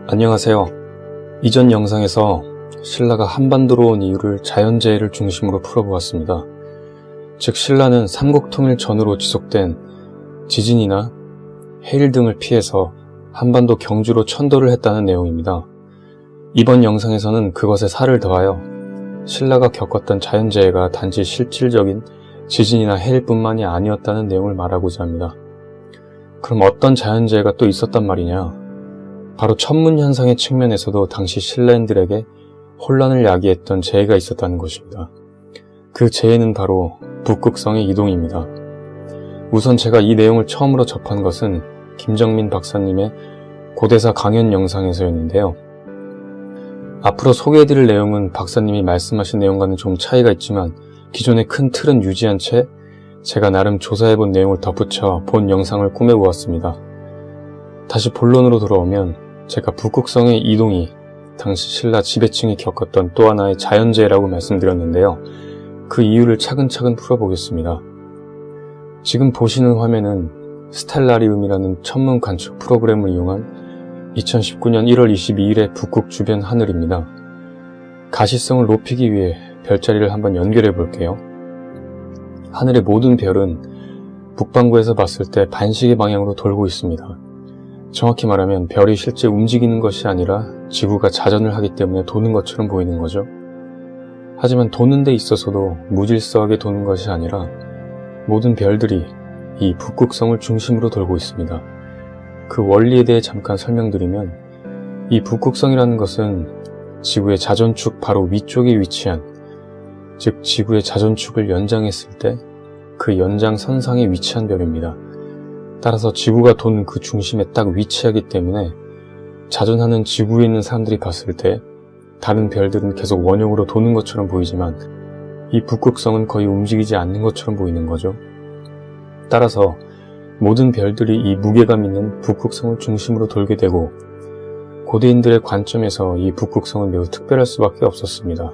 안녕하세요. 이전 영상에서 신라가 한반도로 온 이유를 자연재해를 중심으로 풀어보았습니다. 즉 신라는 삼국통일 전후로 지속된 지진이나 해일 등을 피해서 한반도 경주로 천도를 했다는 내용입니다. 이번 영상에서는 그것에 살을 더하여 신라가 겪었던 자연재해가 단지 실질적인 지진이나 해일뿐만이 아니었다는 내용을 말하고자 합니다. 그럼 어떤 자연재해가 또 있었단 말이냐? 바로 천문현상의 측면에서도 당시 신라인들에게 혼란을 야기했던 재해가 있었다는 것입니다. 그 재해는 바로 북극성의 이동입니다. 우선 제가 이 내용을 처음으로 접한 것은 김정민 박사님의 고대사 강연 영상에서였는데요. 앞으로 소개해드릴 내용은 박사님이 말씀하신 내용과는 좀 차이가 있지만 기존의 큰 틀은 유지한 채 제가 나름 조사해본 내용을 덧붙여 본 영상을 꾸며보았습니다. 다시 본론으로 돌아오면 제가 북극성의 이동이 당시 신라 지배층이 겪었던 또 하나의 자연재해라고 말씀드렸는데요. 그 이유를 차근차근 풀어보겠습니다. 지금 보시는 화면은 스텔라리움이라는 천문 관측 프로그램을 이용한 2019년 1월 22일의 북극 주변 하늘입니다. 가시성을 높이기 위해 별자리를 한번 연결해 볼게요. 하늘의 모든 별은 북반구에서 봤을 때 반시계 방향으로 돌고 있습니다. 정확히 말하면 별이 실제 움직이는 것이 아니라 지구가 자전을 하기 때문에 도는 것처럼 보이는 거죠. 하지만 도는 데 있어서도 무질서하게 도는 것이 아니라 모든 별들이 이 북극성을 중심으로 돌고 있습니다. 그 원리에 대해 잠깐 설명드리면 이 북극성이라는 것은 지구의 자전축 바로 위쪽에 위치한, 즉 지구의 자전축을 연장했을 때 그 연장선상에 위치한 별입니다. 따라서 지구가 도는 그 중심에 딱 위치하기 때문에 자전하는 지구에 있는 사람들이 봤을 때 다른 별들은 계속 원형으로 도는 것처럼 보이지만 이 북극성은 거의 움직이지 않는 것처럼 보이는 거죠. 따라서 모든 별들이 이 무게감 있는 북극성을 중심으로 돌게 되고 고대인들의 관점에서 이 북극성은 매우 특별할 수밖에 없었습니다.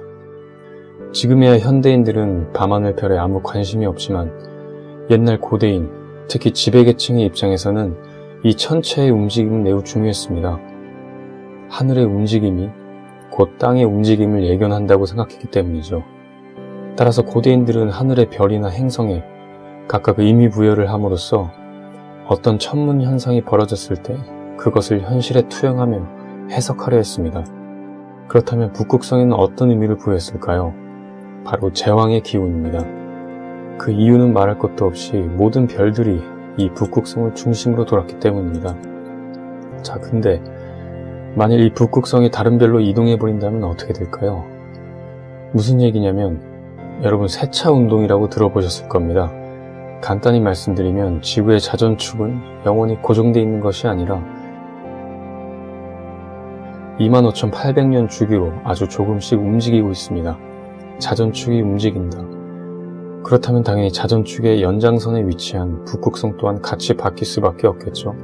지금에야 현대인들은 밤하늘 별에 아무 관심이 없지만 옛날 고대인, 특히 지배계층의 입장에서는 이 천체의 움직임은 매우 중요했습니다. 하늘의 움직임이 곧 땅의 움직임을 예견한다고 생각했기 때문이죠. 따라서 고대인들은 하늘의 별이나 행성에 각각 의미 부여를 함으로써 어떤 천문 현상이 벌어졌을 때 그것을 현실에 투영하며 해석하려 했습니다. 그렇다면 북극성에는 어떤 의미를 부여했을까요? 바로 제왕의 기운입니다. 그 이유는 말할 것도 없이 모든 별들이 이 북극성을 중심으로 돌았기 때문입니다. 자, 근데 만일 이 북극성이 다른 별로 이동해버린다면 어떻게 될까요? 무슨 얘기냐면 여러분 세차 운동이라고 들어보셨을 겁니다. 간단히 말씀드리면 지구의 자전축은 영원히 고정되어 있는 것이 아니라 25,800년 주기로 아주 조금씩 움직이고 있습니다. 자전축이 움직인다. 그렇다면 당연히 자전축의 연장선에 위치한 북극성 또한 같이 바뀔 수밖에 없겠죠.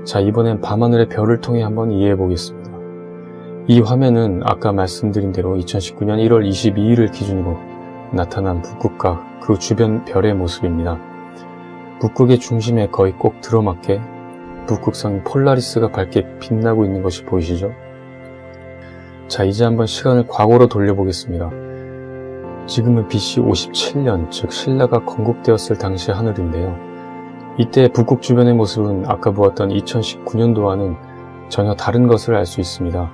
자, 이번엔 밤하늘의 별을 통해 한번 이해해 보겠습니다. 이 화면은 아까 말씀드린 대로 2019년 1월 22일을 기준으로 나타난 북극과 그 주변 별의 모습입니다. 북극의 중심에 거의 꼭 들어맞게 북극성인 폴라리스가 밝게 빛나고 있는 것이 보이시죠? 자, 이제 한번 시간을 과거로 돌려보겠습니다. 지금은 BC 57년, 즉 신라가 건국되었을 당시 하늘인데요. 이때 북극 주변의 모습은 아까 보았던 2019년도와는 전혀 다른 것을 알 수 있습니다.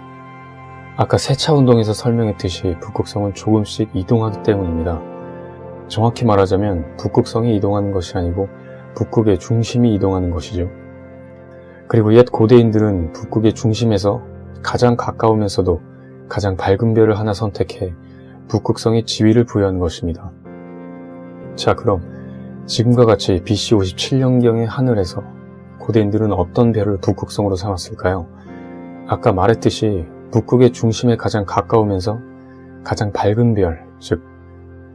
아까 세차운동에서 설명했듯이 북극성은 조금씩 이동하기 때문입니다. 정확히 말하자면 북극성이 이동하는 것이 아니고 북극의 중심이 이동하는 것이죠. 그리고 옛 고대인들은 북극의 중심에서 가장 가까우면서도 가장 밝은 별을 하나 선택해 북극성에 지위를 부여한 것입니다. 자, 그럼 지금과 같이 BC 57년경의 하늘에서 고대인들은 어떤 별을 북극성으로 삼았을까요? 아까 말했듯이 북극의 중심에 가장 가까우면서 가장 밝은 별, 즉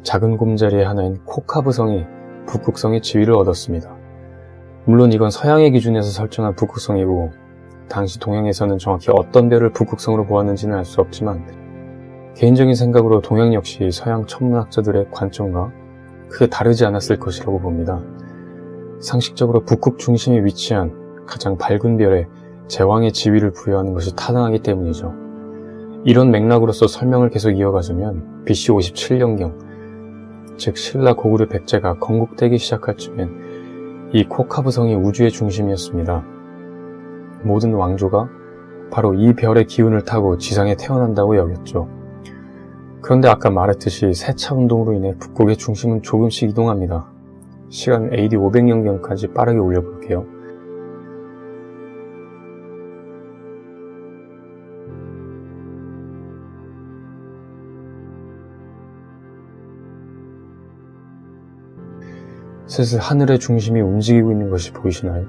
작은 곰자리의 하나인 코카브성이 북극성의 지위를 얻었습니다. 물론 이건 서양의 기준에서 설정한 북극성이고 당시 동양에서는 정확히 어떤 별을 북극성으로 보았는지는 알 수 없지만 개인적인 생각으로 동양 역시 서양 천문학자들의 관점과 크게 다르지 않았을 것이라고 봅니다. 상식적으로 북극 중심에 위치한 가장 밝은 별에 제왕의 지위를 부여하는 것이 타당하기 때문이죠. 이런 맥락으로서 설명을 계속 이어가자면 BC 57년경, 즉 신라 고구려 백제가 건국되기 시작할 즈엔 이 코카부성이 우주의 중심이었습니다. 모든 왕조가 바로 이 별의 기운을 타고 지상에 태어난다고 여겼죠. 그런데 아까 말했듯이 세차 운동으로 인해 북극의 중심은 조금씩 이동합니다. 시간을 AD 500년경까지 빠르게 올려볼게요. 슬슬 하늘의 중심이 움직이고 있는 것이 보이시나요?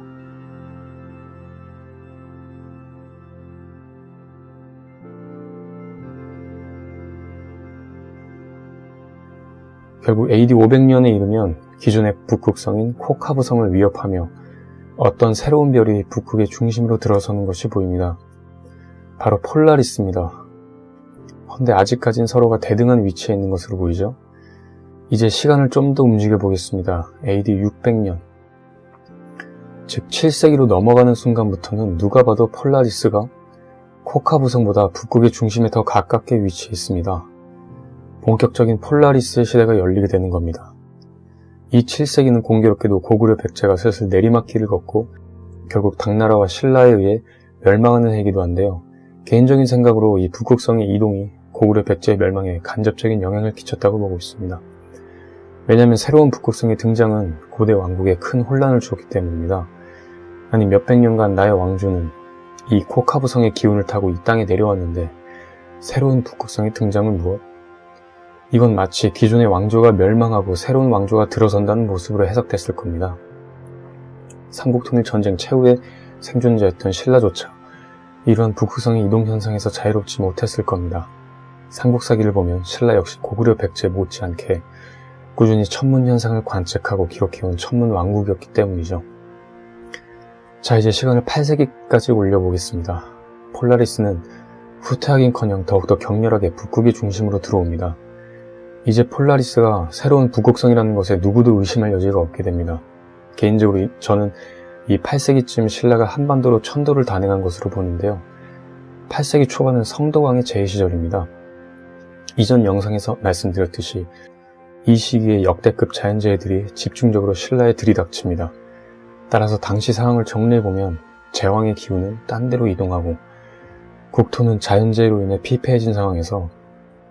결국 AD 500년에 이르면 기존의 북극성인 코카부성을 위협하며 어떤 새로운 별이 북극의 중심으로 들어서는 것이 보입니다. 바로 폴라리스입니다. 그런데 아직까진 서로가 대등한 위치에 있는 것으로 보이죠? 이제 시간을 좀 더 움직여 보겠습니다. AD 600년. 즉 7세기로 넘어가는 순간부터는 누가 봐도 폴라리스가 코카부성보다 북극의 중심에 더 가깝게 위치해 있습니다. 본격적인 폴라리스의 시대가 열리게 되는 겁니다. 이 7세기는 공교롭게도 고구려 백제가 슬슬 내리막길을 걷고 결국 당나라와 신라에 의해 멸망하는 해이기도 한데요. 개인적인 생각으로 이 북극성의 이동이 고구려 백제의 멸망에 간접적인 영향을 끼쳤다고 보고 있습니다. 왜냐하면 새로운 북극성의 등장은 고대 왕국에 큰 혼란을 주었기 때문입니다. 아니 몇백 년간 나의 왕조는 이 코카부성의 기운을 타고 이 땅에 내려왔는데 새로운 북극성의 등장은 무엇? 이건 마치 기존의 왕조가 멸망하고 새로운 왕조가 들어선다는 모습으로 해석됐을 겁니다. 삼국통일 전쟁 최후의 생존자였던 신라조차 이러한 북극성의 이동 현상에서 자유롭지 못했을 겁니다. 삼국사기를 보면 신라 역시 고구려 백제 못지않게 꾸준히 천문 현상을 관측하고 기록해온 천문 왕국이었기 때문이죠. 자, 이제 시간을 8세기까지 올려보겠습니다. 폴라리스는 후퇴하긴커녕 더욱더 격렬하게 북극의 중심으로 들어옵니다. 이제 폴라리스가 새로운 북극성이라는 것에 누구도 의심할 여지가 없게 됩니다. 개인적으로 저는 이 8세기쯤 신라가 한반도로 천도를 단행한 것으로 보는데요. 8세기 초반은 성덕왕의 제위 시절입니다. 이전 영상에서 말씀드렸듯이 이 시기에 역대급 자연재해들이 집중적으로 신라에 들이닥칩니다. 따라서 당시 상황을 정리해보면 제왕의 기운은 딴 데로 이동하고 국토는 자연재해로 인해 피폐해진 상황에서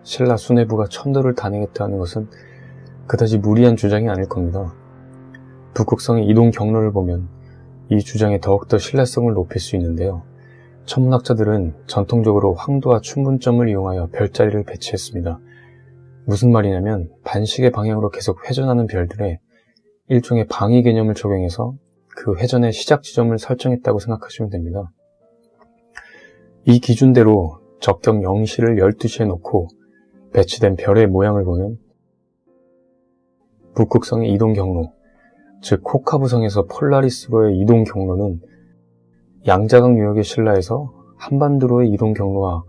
신라 수뇌부가 천도를 단행했다는 것은 그다지 무리한 주장이 아닐 겁니다. 북극성의 이동 경로를 보면 이 주장에 더욱더 신뢰성을 높일 수 있는데요. 천문학자들은 전통적으로 황도와 춘분점을 이용하여 별자리를 배치했습니다. 무슨 말이냐면 반시계 방향으로 계속 회전하는 별들에 일종의 방위 개념을 적용해서 그 회전의 시작 지점을 설정했다고 생각하시면 됩니다. 이 기준대로 적경 0시를 12시에 놓고 배치된 별의 모양을 보면 북극성의 이동 경로, 즉 코카부성에서 폴라리스로의 이동 경로는 양자강 유역의 신라에서 한반도로의 이동 경로와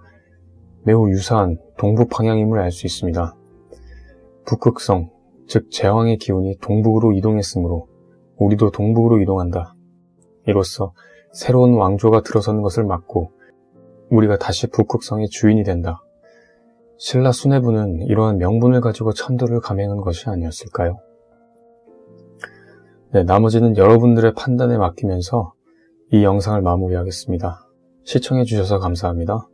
매우 유사한 동북 방향임을 알 수 있습니다. 북극성, 즉 제왕의 기운이 동북으로 이동했으므로 우리도 동북으로 이동한다. 이로써 새로운 왕조가 들어서는 것을 막고 우리가 다시 북극성의 주인이 된다. 신라 수뇌부는 이러한 명분을 가지고 천도를 감행한 것이 아니었을까요? 네, 나머지는 여러분들의 판단에 맡기면서 이 영상을 마무리하겠습니다. 시청해주셔서 감사합니다.